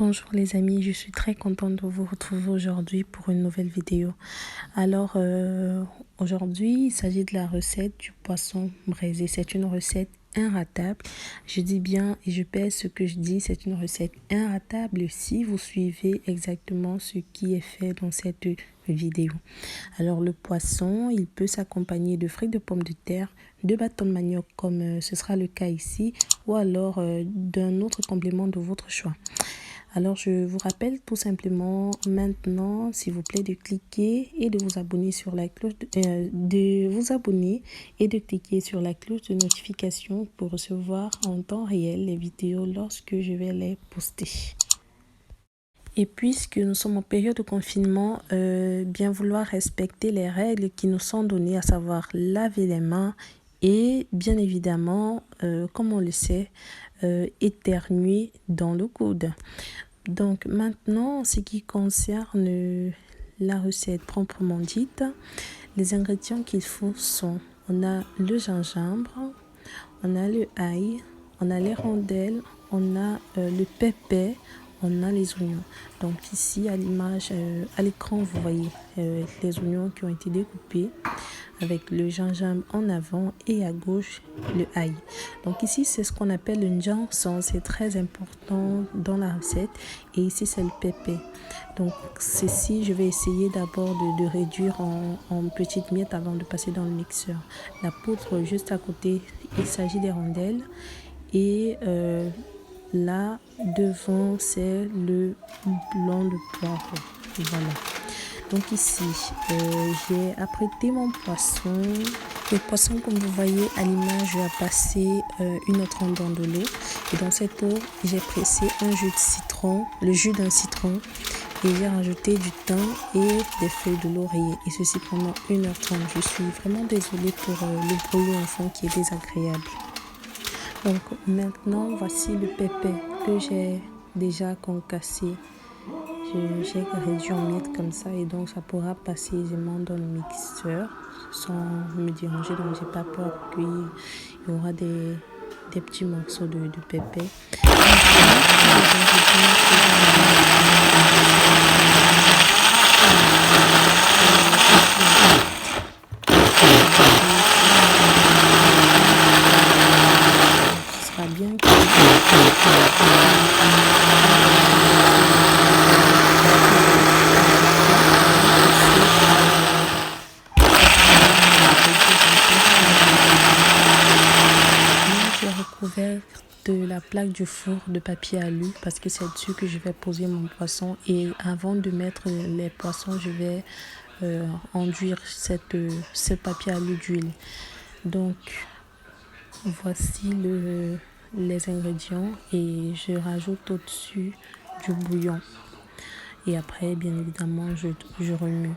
Bonjour les amis, je suis très contente de vous retrouver aujourd'hui pour une nouvelle vidéo. Alors aujourd'hui il s'agit de la recette du poisson braisé. C'est une recette inratable. Je dis bien et je pèse ce que je dis, c'est une recette inratable si vous suivez exactement ce qui est fait dans cette vidéo. Alors le poisson, il peut s'accompagner de frites de pommes de terre, de bâtons de manioc comme ce sera le cas ici, ou alors d'un autre complément de votre choix. Alors, je vous rappelle tout simplement maintenant, s'il vous plaît, de cliquer et de vous abonner sur la cloche, de vous abonner et de cliquer sur la cloche de notification pour recevoir en temps réel les vidéos lorsque je vais les poster. Et puisque nous sommes en période de confinement, bien vouloir respecter les règles qui nous sont données, à savoir laver les mains et bien évidemment, comme on le sait, éternuer dans le coude. Donc maintenant, en ce qui concerne la recette proprement dite, les ingrédients qu'il faut sont, on a le gingembre, on a le ail, on a les rondelles, on a le pépé, on a les oignons. Donc ici à l'image, à l'écran, vous voyez les oignons qui ont été découpés avec le gingembre en avant et à gauche le ail. Donc ici c'est ce qu'on appelle le njangson, c'est très important dans la recette, et ici c'est le pépé. Donc ceci je vais essayer d'abord de réduire en petites miettes avant de passer dans le mixeur. La poudre juste à côté, il s'agit des rondelles, et là devant c'est le blanc de poireau. Voilà. Donc ici, j'ai apprêté mon poisson. Le poisson, comme vous voyez à l'image, j'ai passé 1h30 dans de l'eau. Et dans cette eau, j'ai pressé un jus de citron, le jus d'un citron. Et j'ai rajouté du thym et des feuilles de laurier. Et ceci pendant 1h30. Je suis vraiment désolée pour le bruit en fond qui est désagréable. Donc maintenant, voici le pépé que j'ai déjà concassé. J'ai réduit en miettes comme ça, et donc ça pourra passer aisément dans le mixeur sans me déranger. Donc j'ai pas peur qu'il y aura des petits morceaux de pépé. Ce sera bien. Recouvert de la plaque du four de papier alu parce que c'est dessus que je vais poser mon poisson, et avant de mettre les poissons je vais enduire ce papier alu d'huile. Donc voici les ingrédients, et je rajoute au-dessus du bouillon. Et après, bien évidemment, je remue.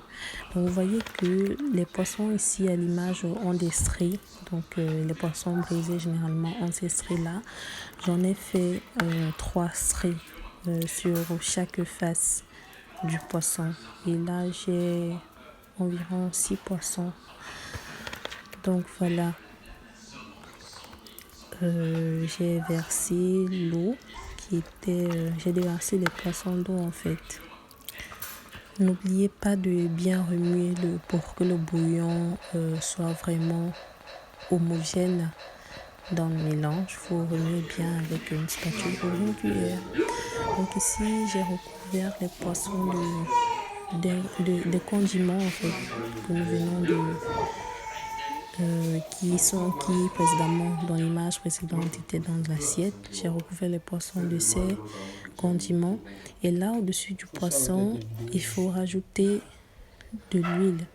Donc, vous voyez que les poissons ici à l'image ont des stries. Donc, les poissons brisés, généralement, ont ces stries-là. J'en ai fait 3 stries sur chaque face du poisson. Et là, j'ai environ 6 poissons. Donc, voilà. J'ai versé l'eau qui était... j'ai déversé les poissons d'eau en fait. N'oubliez pas de bien remuer pour que le bouillon soit vraiment homogène dans le mélange. Il faut remuer bien avec une spatule ou une cuillère. Donc ici, j'ai recouvert les poissons de condiments en fait que nous venons qui précédemment dans l'image précédente étaient dans l'assiette. J'ai recouvert les poissons de ces condiments, et là au-dessus du poisson il faut rajouter de l'huile.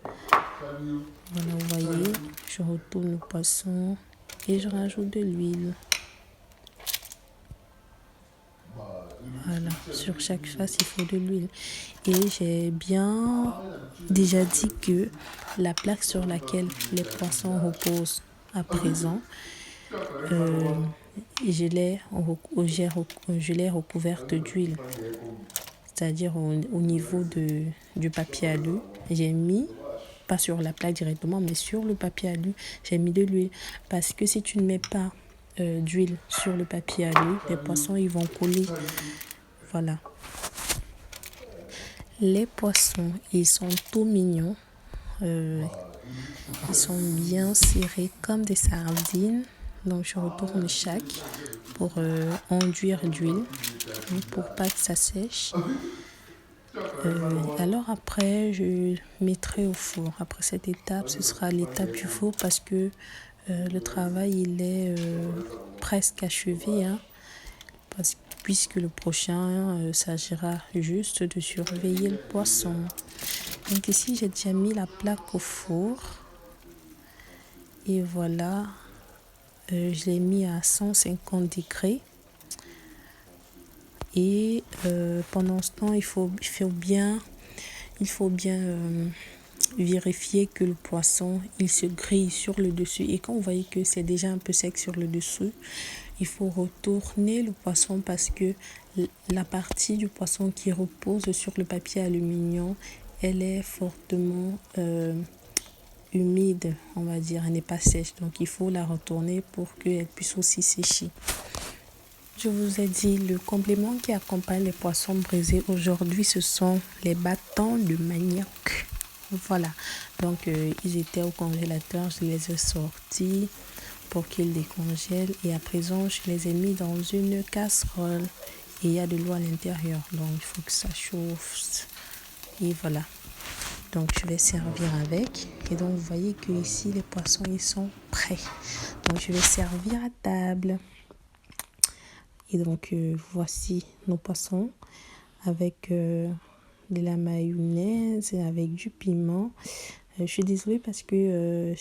Voilà, vous voyez, je retourne le poisson et je rajoute de l'huile. Voilà, sur chaque face il faut de l'huile. Et j'ai bien déjà dit que la plaque sur laquelle les poissons reposent à présent, je l'ai recouverte d'huile, c'est-à-dire au niveau du papier alu. J'ai mis, pas sur la plaque directement, mais sur le papier alu, j'ai mis de l'huile, parce que si tu ne mets pas d'huile sur le papier alu, les poissons ils vont coller. Voilà, Les poissons, ils sont tout mignons. Ils sont bien serrés comme des sardines. Donc je retourne chaque pour enduire l'huile, pour pas que ça sèche. Alors après, je mettrai au four. Après cette étape, ce sera l'étape du four parce que le travail il est presque achevé, hein, puisque le prochain s'agira juste de surveiller le poisson. Donc ici, j'ai déjà mis la plaque au four. Et voilà, je l'ai mis à 150 degrés. Et pendant ce temps, il faut bien vérifier que le poisson il se grille sur le dessus. Et quand vous voyez que c'est déjà un peu sec sur le dessous, il faut retourner le poisson parce que la partie du poisson qui repose sur le papier aluminium, elle est fortement humide, on va dire, elle n'est pas sèche. Donc il faut la retourner pour qu'elle puisse aussi sécher. Je vous ai dit, le complément qui accompagne les poissons braisés aujourd'hui, ce sont les bâtons de manioc. Voilà, donc ils étaient au congélateur, je les ai sortis pour qu'ils décongèlent. Et à présent, je les ai mis dans une casserole et il y a de l'eau à l'intérieur. Donc il faut que ça chauffe. Et voilà, donc je vais servir avec. Et donc vous voyez que ici les poissons ils sont prêts. Donc je vais servir à table. Et donc voici nos poissons avec de la mayonnaise et avec du piment. Je suis désolée parce que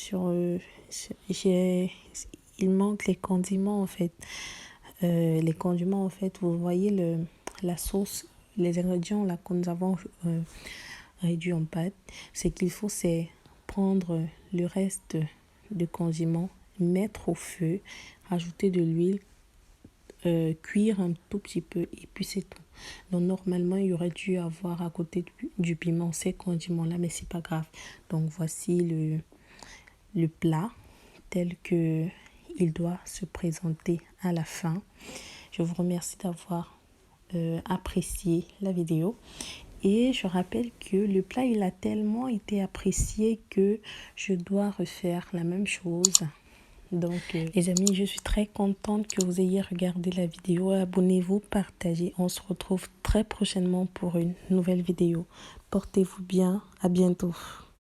il manque les condiments en fait. Les condiments en fait, vous voyez la sauce, les ingrédients là que nous avons réduit en pâte. C'est qu'il faut prendre le reste de condiments, mettre au feu, ajouter de l'huile, cuire un tout petit peu et puis c'est tout. Donc normalement il y aurait dû avoir à côté du piment ces condiments là, mais c'est pas grave. Donc voici le plat tel que il doit se présenter à la fin. Je vous remercie d'avoir apprécié la vidéo. Et je rappelle que le plat il a tellement été apprécié que je dois refaire la même chose. Donc les amis, je suis très contente que vous ayez regardé la vidéo. Abonnez-vous, partagez. On se retrouve très prochainement pour une nouvelle vidéo. Portez-vous bien. À bientôt.